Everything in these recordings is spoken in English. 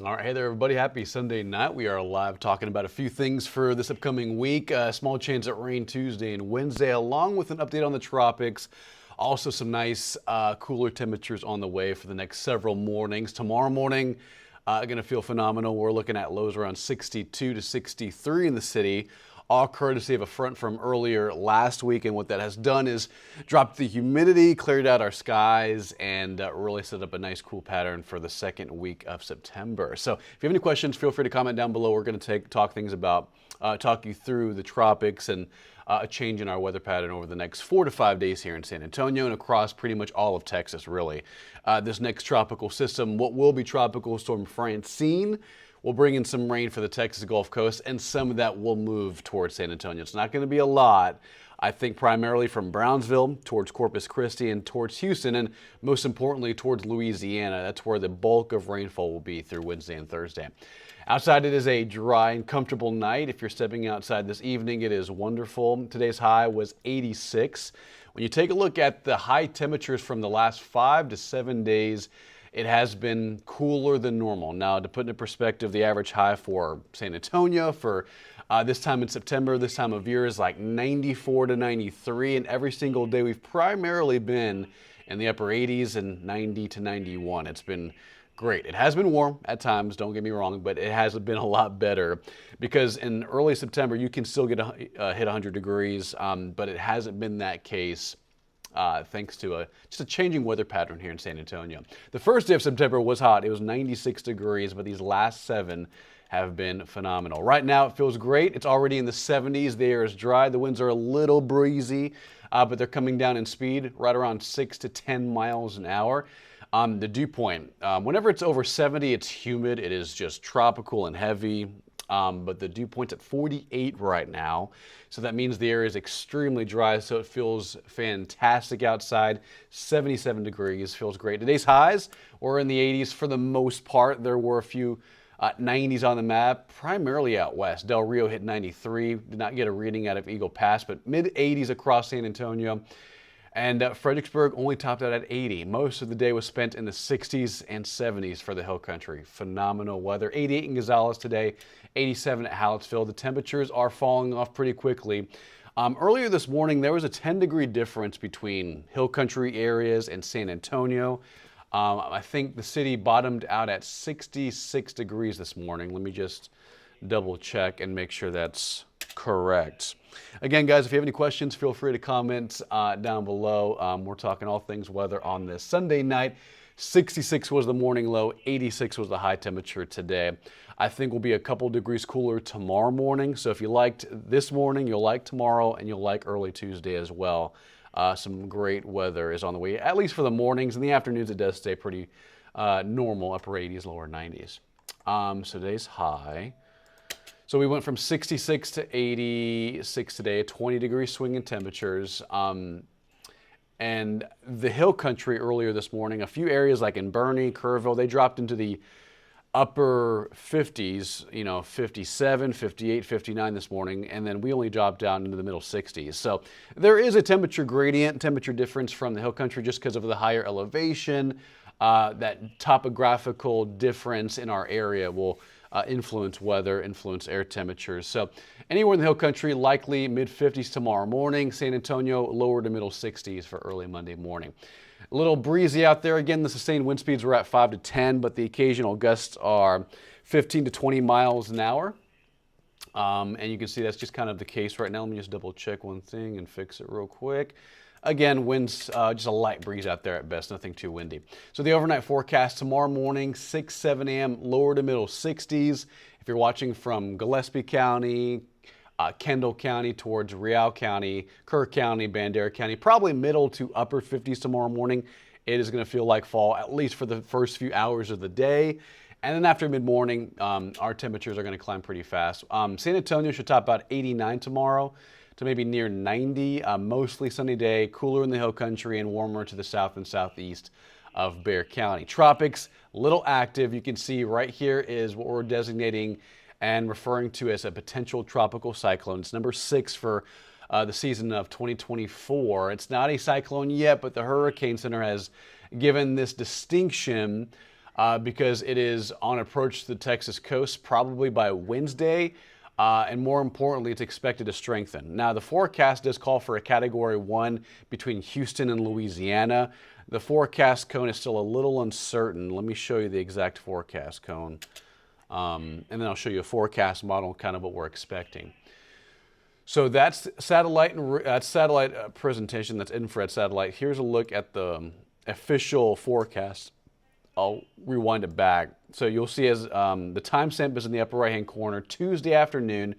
All right, hey there, everybody. Happy Sunday night. We are live talking about a few things for this upcoming week. Small chance at rain Tuesday and Wednesday, along with an update on the tropics. Also, some nice cooler temperatures on the way for the next several mornings. Tomorrow morning, going to feel phenomenal. We're looking at lows around 62 to 63 in the city, all courtesy of a front from earlier last week. And what that has done is dropped the humidity, cleared out our skies, and really set up a nice cool pattern for the second week of September. So if you have any questions, feel free to comment down below. We're going to talk you through the tropics and a change in our weather pattern over the next 4 to 5 days here in San Antonio and across pretty much all of Texas, really. This next tropical system, what will be Tropical Storm Francine, will bring in some rain for the Texas Gulf Coast, and some of that will move towards San Antonio. It's not going to be a lot. I think primarily from Brownsville towards Corpus Christi and towards Houston, and most importantly towards Louisiana. That's where the bulk of rainfall will be through Wednesday and Thursday. Outside, it is a dry and comfortable night. If you're stepping outside this evening, it is wonderful. Today's high was 86. When you take a look at the high temperatures from the last 5 to 7 days, it has been cooler than normal. Now, to put into perspective, the average high for San Antonio for this time in September, this time of year, is like 94 to 93, and every single day we've primarily been in the upper 80s and 90 to 91. It's been great. It has been warm at times, don't get me wrong, but it has been a lot better because in early September you can still get hit 100 degrees, but it hasn't been that case thanks to just a changing weather pattern here in San Antonio. The first day of September was hot. It was 96 degrees, but these last 7 have been phenomenal. Right now it feels great. It's already in the 70s. The air is dry. The winds are a little breezy, but they're coming down in speed right around 6 to 10 miles an hour. The dew point, whenever it's over 70, it's humid. It is just tropical and heavy. But the dew point's at 48 right now. So that means the air is extremely dry, so it feels fantastic outside. 77 degrees, feels great. Today's highs were in the 80s for the most part. There were a few 90s on the map, primarily out west. Del Rio hit 93, did not get a reading out of Eagle Pass, but mid 80s across San Antonio. And Fredericksburg only topped out at 80. Most of the day was spent in the 60s and 70s for the hill country. Phenomenal weather. 88 in Gonzales today, 87 at Hallettsville. The temperatures are falling off pretty quickly. Earlier this morning, there was a 10-degree difference between hill country areas and San Antonio. I think the city bottomed out at 66 degrees this morning. Let me just double check and make sure that's correct. Again, guys, if you have any questions, feel free to comment down below. We're talking all things weather on this Sunday night. 66 was the morning low, 86 was the high temperature today. I think we'll be a couple degrees cooler tomorrow morning. So if you liked this morning, you'll like tomorrow, and you'll like early Tuesday as well. Some great weather is on the way, at least for the mornings. In the afternoons, it does stay pretty normal, upper 80s, lower 90s. So today's high. So we went from 66 to 86 today, a 20-degree swing in temperatures. And the hill country earlier this morning, a few areas like in Bernie, Kerrville, they dropped into the upper 50s, 57, 58, 59 this morning, and then we only dropped down into the middle 60s. So there is a temperature gradient, temperature difference from the hill country just because of the higher elevation. That topographical difference in our area will influence weather, influence air temperatures. So anywhere in the hill country, likely mid-50s tomorrow morning. San Antonio, lower to middle 60s for early Monday morning. A little breezy out there. Again, the sustained wind speeds were at 5 to 10, but the occasional gusts are 15 to 20 miles an hour. And you can see that's just kind of the case right now. Let me just double check one thing and fix it real quick. Again, winds, just a light breeze out there at best, nothing too windy. So the overnight forecast tomorrow morning, 6, 7 a.m., lower to middle 60s. If you're watching from Gillespie County, Kendall County towards Real County, Kerr County, Bandera County, probably middle to upper 50s tomorrow morning. It is going to feel like fall, at least for the first few hours of the day. And then after mid-morning, our temperatures are going to climb pretty fast. San Antonio should top about 89 tomorrow to maybe near 90, mostly sunny day, cooler in the hill country and warmer to the south and southeast of Bexar County. Tropics, little active. You can see right here is what we're designating and referring to as a potential tropical cyclone. It's number 6 for the season of 2024. It's not a cyclone yet, but the Hurricane Center has given this distinction because it is on approach to the Texas coast probably by Wednesday. And more importantly, it's expected to strengthen. Now, the forecast does call for a Category 1 between Houston and Louisiana. The forecast cone is still a little uncertain. Let me show you the exact forecast cone. And then I'll show you a forecast model, kind of what we're expecting. So that's satellite presentation. That's infrared satellite. Here's a look at the official forecast. I'll rewind it back. So you'll see as the timestamp is in the upper right-hand corner, Tuesday afternoon,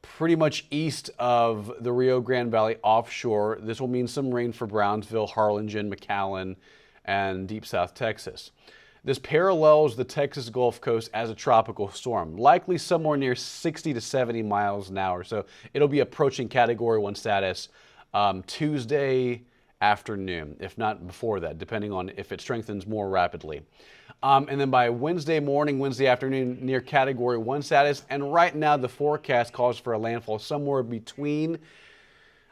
pretty much east of the Rio Grande Valley offshore. This will mean some rain for Brownsville, Harlingen, McAllen, and deep South Texas. This parallels the Texas Gulf Coast as a tropical storm, likely somewhere near 60 to 70 miles an hour. So it'll be approaching Category 1 status Tuesday afternoon, if not before that, depending on if it strengthens more rapidly. And then by Wednesday morning, Wednesday afternoon, near Category 1 status. And right now, the forecast calls for a landfall somewhere between,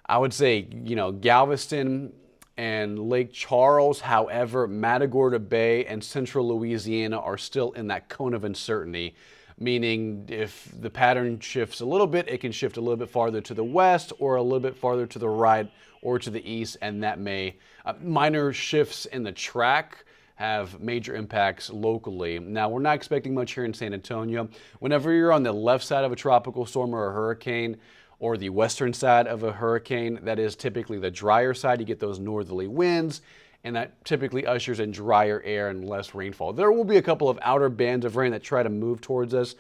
I would say, Galveston and Lake Charles. However, Matagorda Bay and central Louisiana are still in that cone of uncertainty, meaning if the pattern shifts a little bit, it can shift a little bit farther to the west or a little bit farther to the right or to the east, and that may, minor shifts in the track have major impacts locally. Now, we're not expecting much here in San Antonio. Whenever you're on the left side of a tropical storm or a hurricane, or the western side of a hurricane, that is typically the drier side, you get those northerly winds, and that typically ushers in drier air and less rainfall. There will be a couple of outer bands of rain that try to move towards us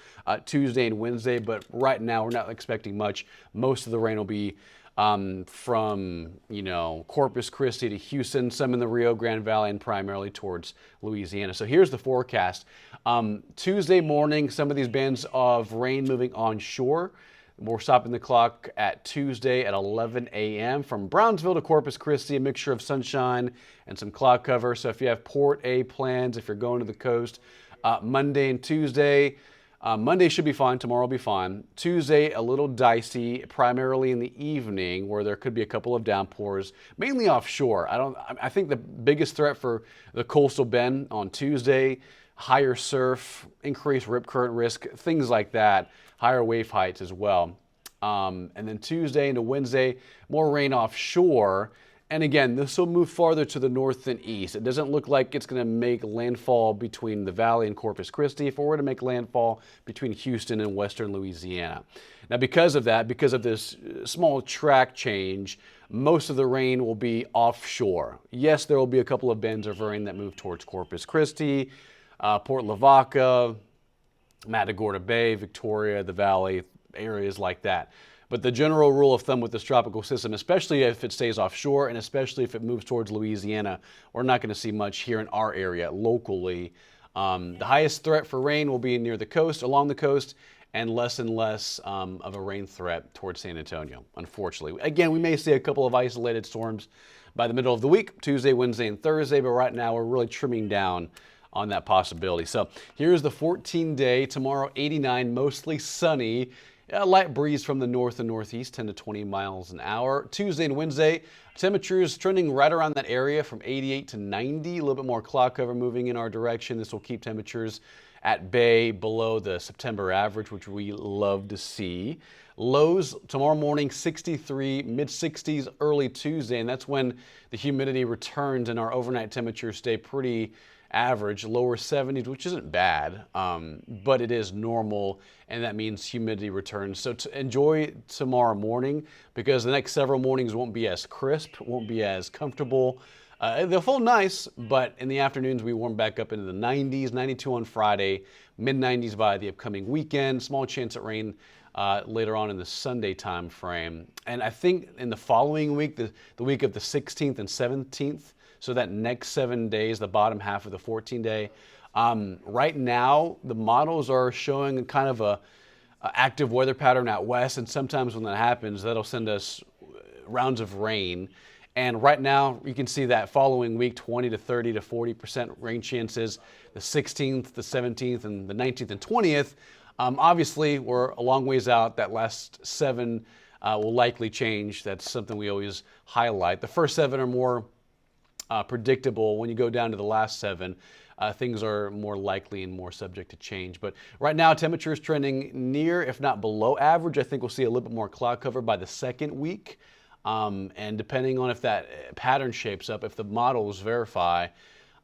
Tuesday and Wednesday, but right now we're not expecting much. Most of the rain will be from Corpus Christi to Houston, some in the Rio Grande Valley, and primarily towards Louisiana. So here's the forecast. Tuesday morning, some of these bands of rain moving onshore. We're stopping the clock at Tuesday at 11 a.m. From Brownsville to Corpus Christi, a mixture of sunshine and some cloud cover. So if you have Port A plans, if you're going to the coast, Monday and Tuesday, Monday should be fine. Tomorrow will be fine. Tuesday, a little dicey, primarily in the evening, where there could be a couple of downpours, mainly offshore. I think the biggest threat for the coastal bend on Tuesday, higher surf, increased rip current risk, things like that, higher wave heights as well. And then Tuesday into Wednesday, more rain offshore. And again, this will move farther to the north and east. It doesn't look like it's going to make landfall between the valley and Corpus Christi. If it were to make landfall between Houston and western Louisiana. Now, because of that, because of this small track change, most of the rain will be offshore. Yes, there will be a couple of bands of rain that move towards Corpus Christi, Port Lavaca, Matagorda Bay, Victoria, the Valley, areas like that. But the general rule of thumb with this tropical system, especially if it stays offshore and especially if it moves towards Louisiana, we're not going to see much here in our area locally. The highest threat for rain will be near the coast, along the coast, and less of a rain threat towards San Antonio, unfortunately. Again, we may see a couple of isolated storms by the middle of the week, Tuesday, Wednesday, and Thursday, but right now we're really trimming down on that possibility. So here's the 14-day, tomorrow 89, mostly sunny. A light breeze from the north and northeast, 10 to 20 miles an hour. Tuesday and Wednesday, temperatures trending right around that area from 88 to 90. A little bit more cloud cover moving in our direction. This will keep temperatures at bay below the September average, which we love to see. Lows tomorrow morning, 63, mid-60s early Tuesday, and that's when the humidity returns and our overnight temperatures stay pretty average, lower 70s, which isn't bad, but it is normal, and that means humidity returns. So to enjoy tomorrow morning, because the next several mornings won't be as crisp, won't be as comfortable. They'll feel nice, but in the afternoons we warm back up into the 90s, 92 on Friday, mid-90s by the upcoming weekend, small chance of rain later on in the Sunday time frame. And I think in the following week, the week of the 16th and 17th, so that next 7 days, the bottom half of the 14-day. Right now, the models are showing kind of a active weather pattern out west, and sometimes when that happens, that'll send us rounds of rain. And right now, you can see that following week, 20 to 30 to 40% rain chances, the 16th, the 17th, and the 19th and 20th. Obviously, we're a long ways out. That last 7 will likely change. That's something we always highlight. The first 7 are more predictable. When you go down to the last 7, things are more likely and more subject to change. But right now, temperature is trending near, if not below average. I think we'll see a little bit more cloud cover by the second week. And depending on if that pattern shapes up, if the models verify,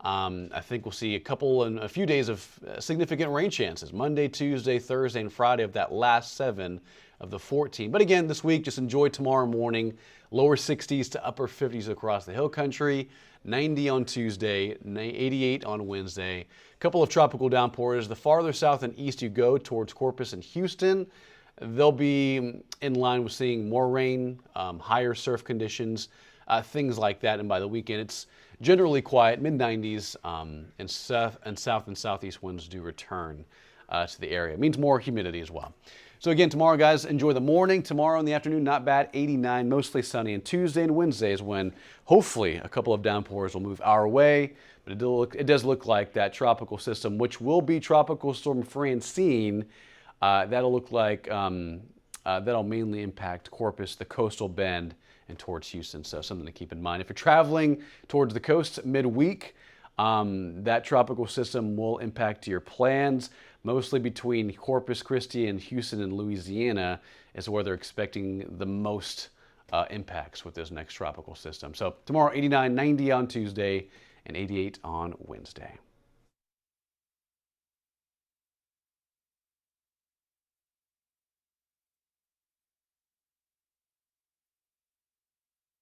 I think we'll see a few days of significant rain chances. Monday, Tuesday, Thursday, and Friday of that last 7 of the 14. But again, this week, just enjoy tomorrow morning. Lower 60s to upper 50s across the hill country. 90 on Tuesday, 88 on Wednesday. A couple of tropical downpours. The farther south and east you go towards Corpus and Houston, they'll be in line with seeing more rain, higher surf conditions, things like that. And by the weekend, it's generally quiet, mid-90s, and south and southeast winds do return to the area. It means more humidity as well. So again, tomorrow, guys, enjoy the morning. Tomorrow in the afternoon, not bad, 89, mostly sunny. And Tuesday and Wednesday is when hopefully a couple of downpours will move our way. But it does look like that tropical system, which will be Tropical Storm Francine, that'll look like that'll mainly impact Corpus, the coastal bend, and towards Houston. So something to keep in mind. If you're traveling towards the coast midweek, that tropical system will impact your plans, mostly between Corpus Christi and Houston and Louisiana is where they're expecting the most impacts with this next tropical system. So tomorrow, 89, 90 on Tuesday, and 88 on Wednesday.